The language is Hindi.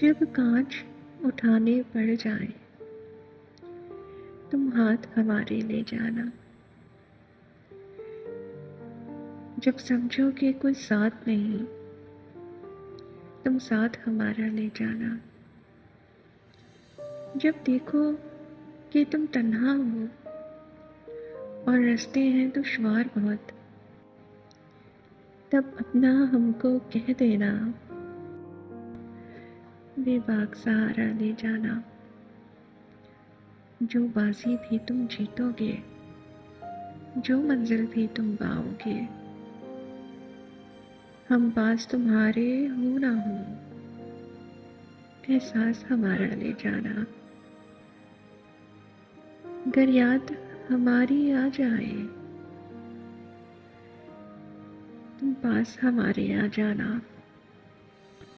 जब कांच उठाने पड़ जाए, तुम हाथ हमारे ले जाना। जब समझो कि कोई साथ नहीं, तुम साथ हमारा ले जाना। जब देखो कि तुम तन्हा हो और रास्ते हैं दुश्वार बहुत, तब अपना हमको कह देना, बेबाक सहारा ले जाना। जो बाजी भी तुम जीतोगे, जो मंजिल भी तुम पाओगे, हम पास तुम्हारे हो ना हो, एहसास हमारा ले जाना। अगर याद हमारी आ जाए, तुम पास हमारे आ जाना।